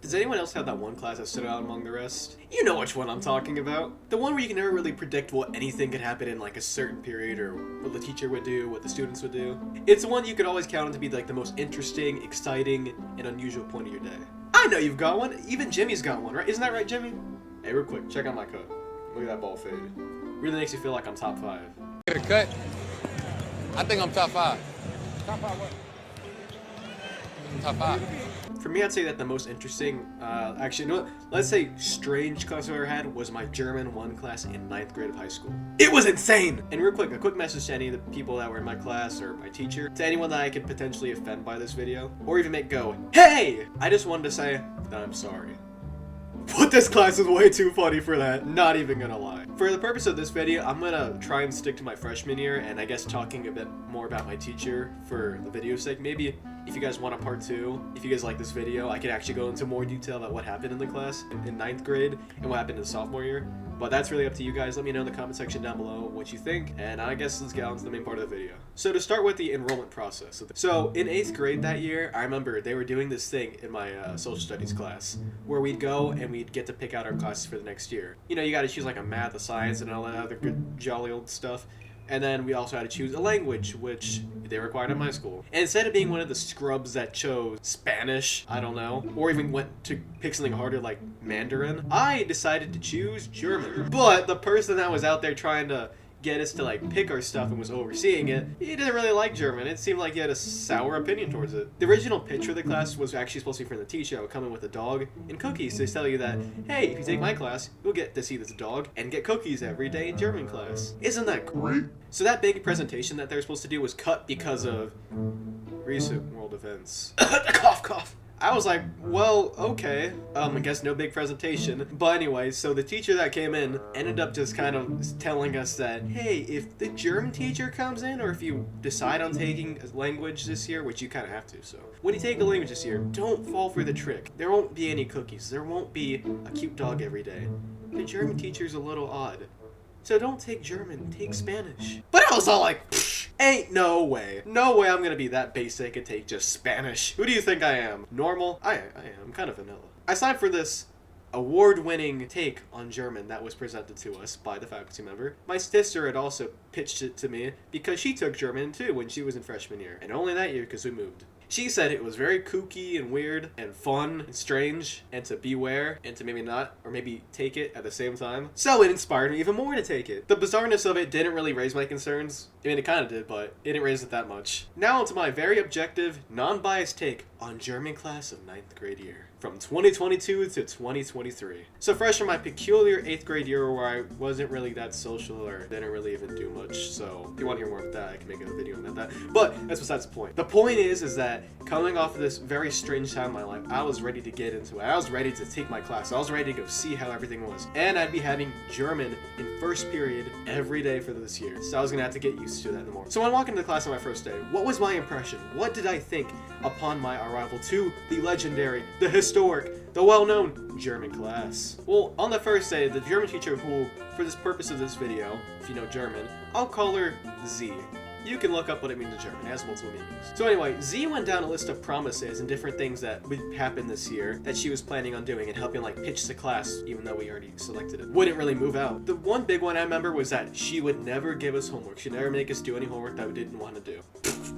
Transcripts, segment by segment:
Does anyone else have that one class that stood out among the rest? You know which one I'm talking about. The one where you can never really predict what anything could happen in like a certain period or what the teacher would do, what the students would do. It's the one you could always count on to be like the most interesting, exciting, and unusual point of your day. I know you've got one. Even Jimmy's got one, right? Isn't that right, Jimmy? Hey, real quick, check out my cut. Look at that ball fade. Really makes you feel like I'm top 5. Get a cut. I think I'm top 5. Top 5 what? Top 5. For me, I'd say that the most interesting, actually, you know what? Let's say strange class I ever had was my German 1 class in 9th grade of high school. It was insane! And real quick, a quick message to any of the people that were in my class or my teacher, to anyone that I could potentially offend by this video, or even make go, hey! I just wanted to say that I'm sorry. But this class is way too funny for that, not even gonna lie. For the purpose of this video, I'm gonna try and stick to my freshman year and I guess talking a bit more about my teacher for the video's sake. Maybe if you guys want a part 2, if you guys like this video, I could actually go into more detail about what happened in the class in 9th grade and what happened in sophomore year. But that's really up to you guys. Let me know in the comment section down below what you think, and I guess let's get on to the main part of the video. So to start with the enrollment process. So in 8th grade that year, I remember they were doing this thing in my social studies class where we'd go and we'd get to pick out our classes for the next year. You know, you got to choose like a math, a science, and all that other good jolly old stuff. And then we also had to choose a language, which they required at my school. And instead of being one of the scrubs that chose Spanish, I don't know, or even went to pick something harder like Mandarin, I decided to choose German. But the person that was out there trying to get us to like pick our stuff and was overseeing it, he didn't really like German. It seemed like he had a sour opinion towards it. The original picture of the class was actually supposed to be from the teacher. I would come in with a dog and cookies to tell you that, hey, if you take my class, you'll get to see this dog and get cookies every day in German class. Isn't that great? So that big presentation that they were supposed to do was cut because of recent world events. Cough, cough. I was like, well, okay, I guess no big presentation. But anyway, so the teacher that came in ended up just kind of telling us that, hey, if the German teacher comes in, or if you decide on taking a language this year, which you kind of have to, so when you take a language this year, don't fall for the trick. There won't be any cookies. There won't be a cute dog every day. The German teacher's a little odd. So don't take German, take Spanish. But I was all like, ain't no way. No way I'm gonna be that basic and take just Spanish. Who do you think I am? Normal? I am kind of vanilla. I signed for this award-winning take on German that was presented to us by the faculty member. My sister had also pitched it to me because she took German too when she was in freshman year. And only that year because we moved. She said it was very kooky and weird and fun and strange and to beware and to maybe not or maybe take it at the same time. So it inspired me even more to take it. The bizarreness of it didn't really raise my concerns. I mean, it kind of did, but it didn't raise it that much. Now onto my very objective, non-biased take on German class of 9th grade year. From 2022 to 2023. So fresh from my peculiar 8th grade year where I wasn't really that social or didn't really even do much. So if you want to hear more about that, I can make a video about that. But that's besides the point. The point is that coming off of this very strange time in my life, I was ready to get into it. I was ready to take my class. I was ready to go see how everything was. And I'd be having German in first period every day for this year. So I was going to have to get used to that in the morning. So when I walked into the class on my first day, what was my impression? What did I think upon my arrival to the legendary, the historic, the well-known German class? Well, on the first day, the German teacher who, for this purpose of this video, if you know German, I'll call her Z. You can look up what it means in German. It has multiple meanings. So anyway, Z went down a list of promises and different things that would happen this year that she was planning on doing and helping like pitch the class, even though we already selected it. Wouldn't really move out. The one big one I remember was that she would never give us homework. She'd never make us do any homework that we didn't want to do.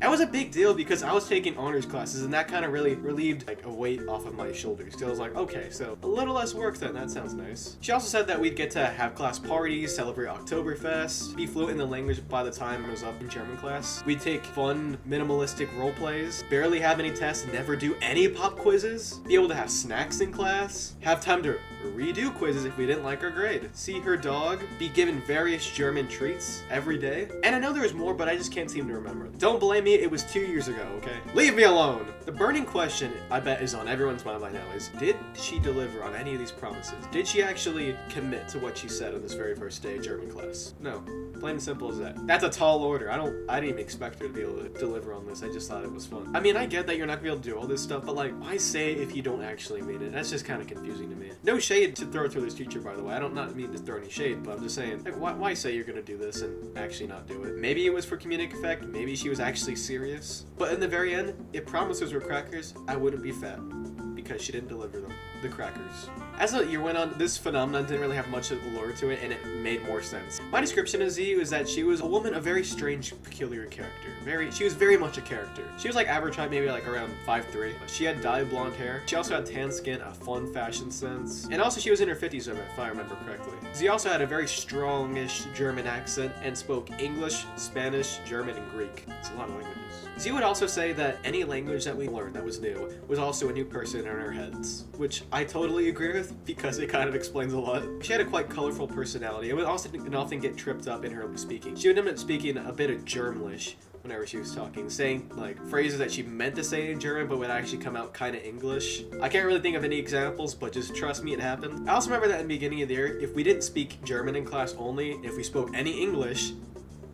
That was a big deal because I was taking honors classes and that kind of really relieved like a weight off of my shoulders. So I was like, okay, so a little less work then, that sounds nice. She also said that we'd get to have class parties, celebrate Oktoberfest, be fluent in the language by the time I was up in German class. We'd take fun, minimalistic role plays, barely have any tests, never do any pop quizzes, be able to have snacks in class, have time to redo quizzes if we didn't like our grade, see her dog, be given various German treats every day. And I know there was more, but I just can't seem to remember. Don't blame me, it was 2 years ago, okay? Leave me alone! The burning question, I bet, is on everyone's mind by now is, did she deliver on any of these promises? Did she actually commit to what she said on this very first day of German class? No. Plain and simple as that. That's a tall order. I didn't even expect her to be able to deliver on this. I just thought it was fun. I mean, I get that you're not gonna be able to do all this stuff, but like, why say it if you don't actually mean it? That's just kind of confusing to me. No shade to throw to this teacher, by the way. I don't not mean to throw any shade, but I'm just saying, like, why say you're gonna do this and actually not do it? Maybe it was for comedic effect. Maybe she was actually serious. But in the very end, if promises were crackers, I wouldn't be fat. because she didn't deliver them. The crackers. As the year went on, this phenomenon didn't really have much allure to it, and it made more sense. My description of Z was that she was a woman of very strange, peculiar character. She was very much a character. She was like average height, maybe like around 5'3". She had dyed blonde hair. She also had tan skin, a fun fashion sense, and also she was in her 50s, if I remember correctly. Z also had a very strongish German accent and spoke English, Spanish, German, and Greek. It's a lot of languages. Z would also say that any language that we learned that was new was also a new person in our heads, which I totally agree with because it kind of explains a lot. She had a quite colorful personality and would also often get tripped up in her speaking. She would end up speaking a bit of Germanish whenever she was talking, saying like phrases that she meant to say in German but would actually come out kind of English. I can't really think of any examples, but just trust me, it happened. I also remember that in the beginning of the year, if we didn't speak German in class only, if we spoke any English,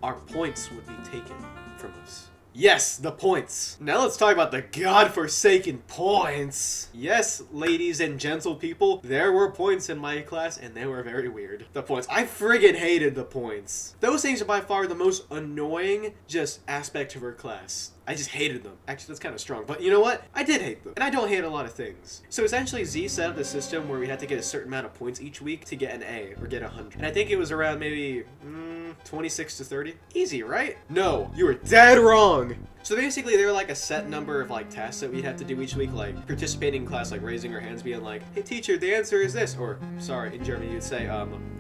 our points would be taken from us. Yes, the points. Now let's talk about the godforsaken points. Yes, ladies and gentle people, there were points in my class and they were very weird. The points. I friggin' hated the points. Those things are by far the most annoying just aspect of her class. I just hated them. Actually, that's kind of strong, but you know what? I did hate them, and I don't hate a lot of things. So essentially, Z set up the system where we had to get a certain amount of points each week to get an A, or get 100. And I think it was around maybe 26 to 30. Easy, right? No, you were dead wrong. So basically, they were like a set number of like tasks that we'd have to do each week, like participating in class, like raising our hands, being like, hey teacher, the answer is this, or sorry, in German you'd say,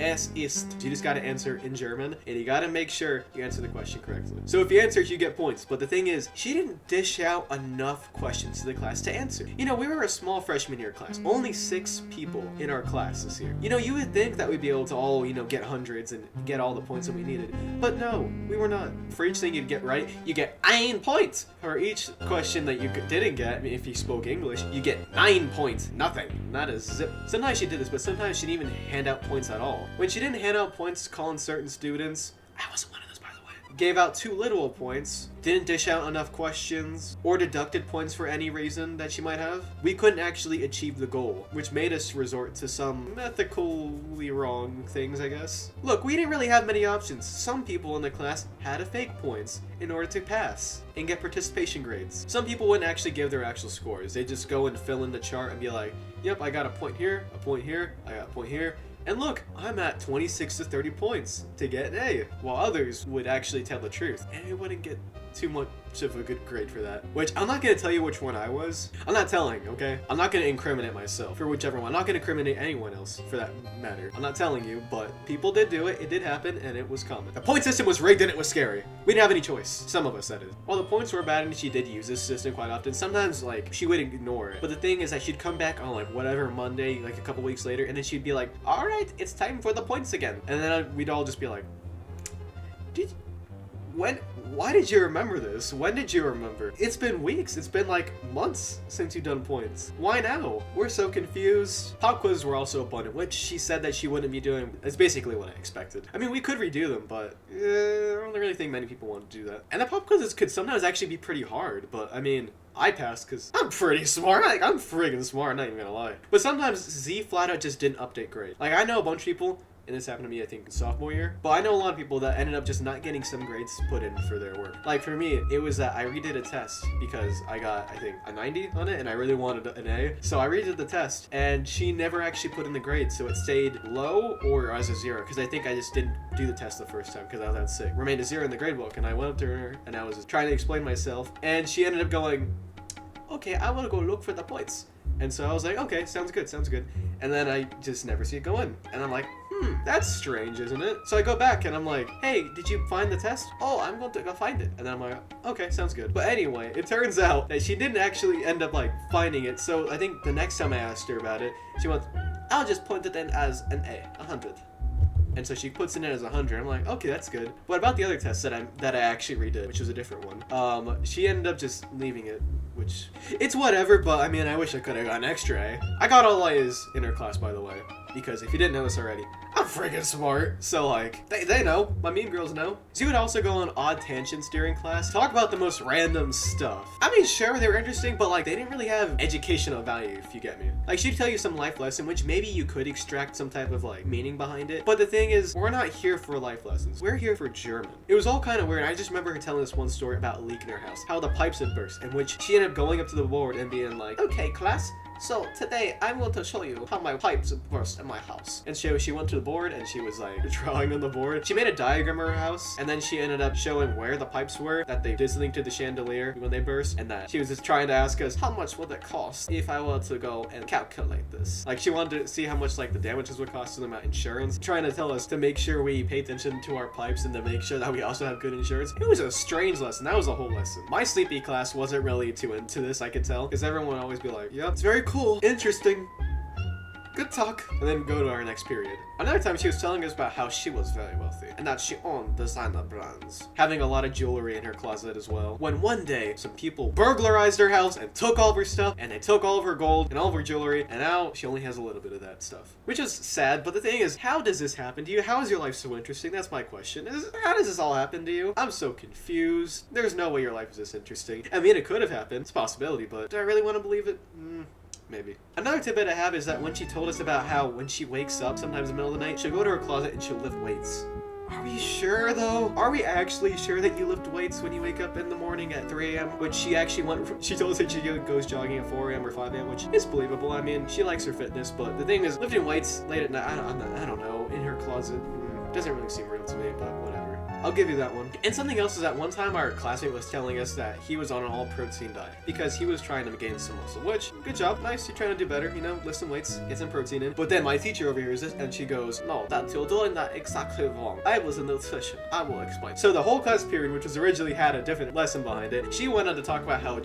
es ist. You just gotta answer in German, and you gotta make sure you answer the question correctly. So if you answer it, you get points, but the thing is, she didn't dish out enough questions to the class to answer. You know, we were a small freshman year class, only 6 people in our class this year. You know, you would think that we'd be able to all, you know, get hundreds and get all the points that we needed, but no, we were not. For each thing you'd get right, you get 1 point. For each question that you didn't get, I mean, if you spoke English, you get 9 points. Nothing. Not a zip. Sometimes she did this, but sometimes she didn't even hand out points at all. When she didn't hand out points calling certain students, I wasn't one of those, by the way. Gave out too little points, didn't dish out enough questions, or deducted points for any reason that she might have, we couldn't actually achieve the goal, which made us resort to some ethically wrong things, I guess. Look, we didn't really have many options. Some people in the class had to fake points in order to pass and get participation grades. Some people wouldn't actually give their actual scores. They'd just go and fill in the chart and be like, yep, I got a point here, a point here, I got a point here. And look, I'm at 26 to 30 points to get an A, while others would actually tell the truth, and it wouldn't get too much of a good grade for that. Which, I'm not going to tell you which one I was. I'm not telling, okay? I'm not going to incriminate myself for whichever one. I'm not going to incriminate anyone else, for that matter. I'm not telling you, but people did do it, it did happen, and it was common. The point system was rigged and it was scary. We didn't have any choice. Some of us, that is. While the points were bad and she did use this system quite often, sometimes, like, she would ignore it. But the thing is that she'd come back on, like, whatever Monday, like, a couple weeks later, and then she'd be like, alright, it's time for the points again. And then we'd all just be like, why did you remember this? When did you remember? It's been weeks. It's been like months since you've done points. Why now? We're so confused. Pop quizzes were also abundant, which she said that she wouldn't be doing. It's basically what I expected. I mean, we could redo them, but I don't really think many people want to do that. And the pop quizzes could sometimes actually be pretty hard, but I mean, I passed because I'm pretty smart. Like, I'm friggin' smart, I'm not even gonna lie. But sometimes Z flat out just didn't update grade. Like, I know a bunch of people, and this happened to me, I think, in sophomore year. But I know a lot of people that ended up just not getting some grades put in for their work. Like, for me, it was that I redid a test because I got, I think, a 90 on it, and I really wanted an A. So I redid the test, and she never actually put in the grade, so it stayed low or as a 0, because I think I just didn't do the test the first time because I was that sick. Remained a 0 in the grade book, and I went up to her, and I was just trying to explain myself, and she ended up going, okay, I want to go look for the points. And so I was like, okay, sounds good, sounds good. And then I just never see it go in. And I'm like, that's strange, isn't it? So I go back and I'm like, hey, did you find the test? Oh, I'm going to go find it. And then I'm like, okay, sounds good. But anyway, it turns out that she didn't actually end up like finding it. So I think the next time I asked her about it, she went, I'll just point it in as an A, 100. And so she puts it in as 100. I'm like, okay, that's good. What about the other test that I actually redid, which was a different one? She ended up just leaving it, which it's whatever, but I mean, I wish I could have got an extra A. I got all A's in her class, by the way, because if you didn't know this already, I'm freaking smart. So like, they know, my mean girls know. She would also go on odd tangents during class, talk about the most random stuff. I mean, sure, they were interesting, but like, they didn't really have educational value, if you get me. Like, she'd tell you some life lesson, which maybe you could extract some type of like meaning behind it. But the thing is, we're not here for life lessons. We're here for German. It was all kind of weird. I just remember her telling this one story about a leak in her house, how the pipes had burst, in which she ended up going up to the board and being like, okay, class, So today I'm going to show you how my pipes burst in my house. And she went to the board and she was like drawing on the board. She made a diagram of her house and then she ended up showing where the pipes were that they did something to the chandelier when they burst, and that she was just trying to ask us how much would it cost if I were to go and calculate this. Like she wanted to see how much like the damages would cost to them at insurance, trying to tell us to make sure we pay attention to our pipes and to make sure that we also have good insurance. It was a strange lesson. That was a whole lesson. My sleepy class wasn't really too into this, I could tell, because everyone would always be like, yep, it's very cool, interesting, good talk, and then go to our next period. Another time she was telling us about how she was very wealthy and that she owned designer brands, having a lot of jewelry in her closet as well. When one day some people burglarized her house and took all of her stuff, and they took all of her gold and all of her jewelry, and now she only has a little bit of that stuff, which is sad. But the thing is, how does this happen to you? How is your life so interesting? That's my question. How does this all happen to you? I'm so confused. There's no way your life is this interesting. I mean, it could have happened. It's a possibility, but do I really want to believe it? Maybe. Another tidbit I have is that when she told us about how when she wakes up sometimes in the middle of the night, she'll go to her closet and she'll lift weights. Are we sure though? Are we actually sure that you lift weights when you wake up in the morning at 3 a.m.? Which she actually she told us that she goes jogging at 4 a.m. or 5 a.m., which is believable. I mean, she likes her fitness, but the thing is, lifting weights late at night, I don't know, in her closet, doesn't really seem real to me, but whatever. I'll give you that one. And something else is that one time our classmate was telling us that he was on an all-protein diet because he was trying to gain some muscle, which, good job, nice, you're trying to do better, you know, lift some weights, get some protein in. But then my teacher overhears this and she goes, no, that you're doing that exactly wrong. I was a nutrition. I will explain. So the whole class period, which was originally had a different lesson behind it, she went on to talk about how,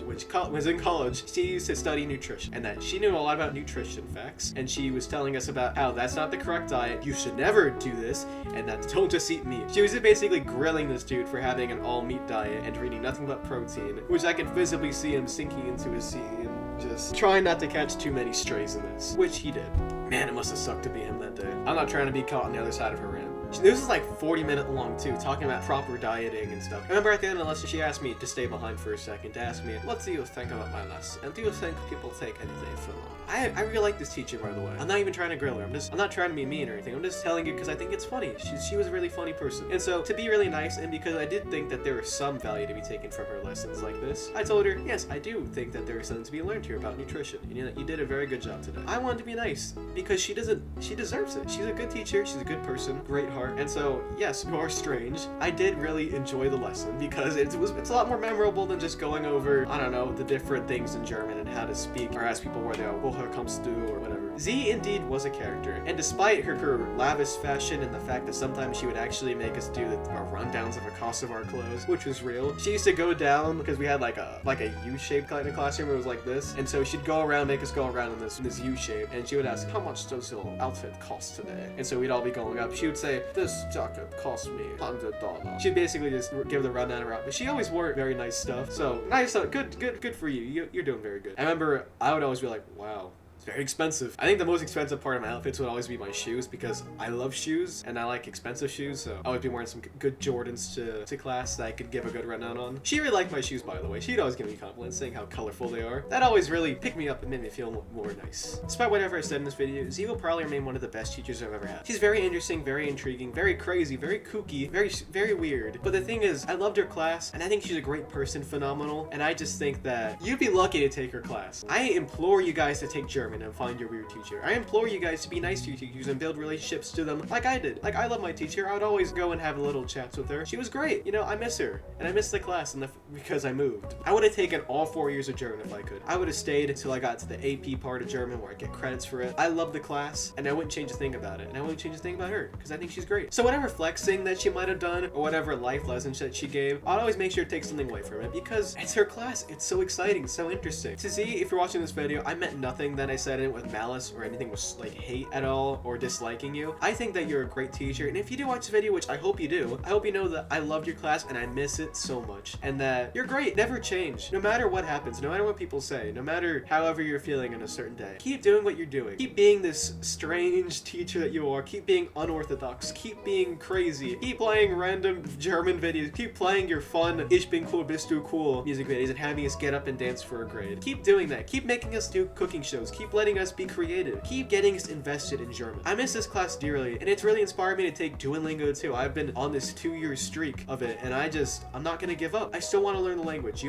was in college, she used to study nutrition and that she knew a lot about nutrition facts, and she was telling us about how that's not the correct diet, you should never do this, and that don't just eat meat. She was just basically grilling this dude for having an all-meat diet and eating nothing but protein, which I can visibly see him sinking into his seat and just trying not to catch too many strays in this, which he did. Man, it must have sucked to be him that day. I'm not trying to be caught on the other side of her rant. This was like 40 minutes long too, talking about proper dieting and stuff. I remember at the end of the lesson, she asked me to stay behind for a second to ask me, what do you think about my lesson? And do you think people take anything from it? I really like this teacher, by the way. I'm not even trying to grill her. I'm not trying to be mean or anything. I'm just telling you because I think it's funny. She was a really funny person. And so to be really nice, and because I did think that there was some value to be taken from her lessons like this, I told her, yes, I do think that there is something to be learned here about nutrition. And you did a very good job today. I wanted to be nice because she deserves it. She's a good teacher. She's a good person. Great heart. And so, yes, you are strange. I did really enjoy the lesson because it's a lot more memorable than just going over, I don't know, the different things in German and how to speak or ask people where they are, woher kommst du, or whatever. Z indeed was a character, and despite her lavish fashion and the fact that sometimes she would actually make us do our rundowns of the cost of our clothes, which was real, she used to go down because we had like a U-shaped kind of classroom. It was like this, and so she'd go around, make us go around in this U-shape, and she would ask, how much does your outfit cost today? And so we'd all be going up. She would say, this jacket cost me $100. She'd basically just give the rundown of her outfit. She always wore very nice stuff, so nice, good for you. You're doing very good. I remember I would always be like, wow, very expensive. I think the most expensive part of my outfits would always be my shoes because I love shoes and I like expensive shoes, so I would be wearing some good Jordans to class that I could give a good rundown on. She really liked my shoes, by the way. She'd always give me compliments saying how colorful they are. That always really picked me up and made me feel more nice. Despite whatever I said in this video, Z will probably remain one of the best teachers I've ever had. She's very interesting, very intriguing, very crazy, very kooky, very weird. But the thing is, I loved her class and I think she's a great person, phenomenal, and I just think that you'd be lucky to take her class. I implore you guys to take German and find your weird teacher. I implore you guys to be nice to your teachers and build relationships to them like I did. Like, I love my teacher. I would always go and have little chats with her. She was great. You know, I miss her. And I miss the class because I moved. I would have taken all 4 years of German if I could. I would have stayed until I got to the AP part of German where I get credits for it. I love the class and I wouldn't change a thing about it. And I wouldn't change a thing about her because I think she's great. So whatever flexing that she might have done or whatever life lessons that she gave, I'd always make sure to take something away from it because it's her class. It's so exciting, so interesting. To Z, if you're watching this video, I meant nothing that I said in it with malice or anything with like hate at all or disliking you. I think that you're a great teacher, and if you do watch the video, which I hope you do, I hope you know that I loved your class and I miss it so much, and that you're great. Never change. No matter what happens, no matter what people say, no matter however you're feeling in a certain day, keep doing what you're doing. Keep being this strange teacher that you are. Keep being unorthodox. Keep being crazy. Keep playing random German videos. Keep playing your fun Ich bin cool, bist du cool music videos and having us get up and dance for a grade. Keep doing that. Keep making us do cooking shows. Keep letting us be creative. Keep getting us invested in German. I miss this class dearly, and it's really inspired me to take Duolingo too. I've been on this 2-year streak of it, and I'm not gonna give up. I still want to learn the language.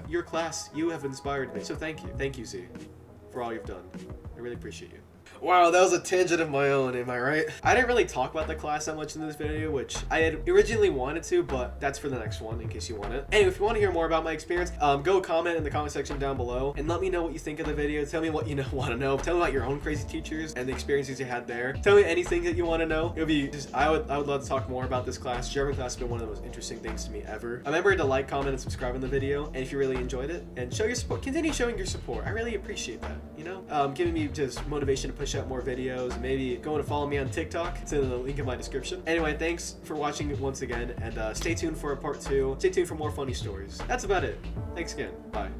Your class, you have inspired me. So thank you. Thank you, Z, for all you've done. I really appreciate you. Wow, that was a tangent of my own, am I right? I didn't really talk about the class that much in this video, which I had originally wanted to, but that's for the next one in case you want it. Anyway, if you want to hear more about my experience, go comment in the comment section down below and let me know what you think of the video. Tell me what you want to know. Tell me about your own crazy teachers and the experiences you had there. Tell me anything that you want to know. It would be just, I would love to talk more about this class. German class has been one of the most interesting things to me ever. Remember to like, comment, and subscribe on the video, and if you really enjoyed it, and show your support. Continue showing your support. I really appreciate that. You know, giving me just motivation to push out more videos. Maybe going to follow me on TikTok. It's in the link in my description. Anyway, thanks for watching once again, and stay tuned for a part 2. Stay tuned for more funny stories. That's about it. Thanks again. Bye.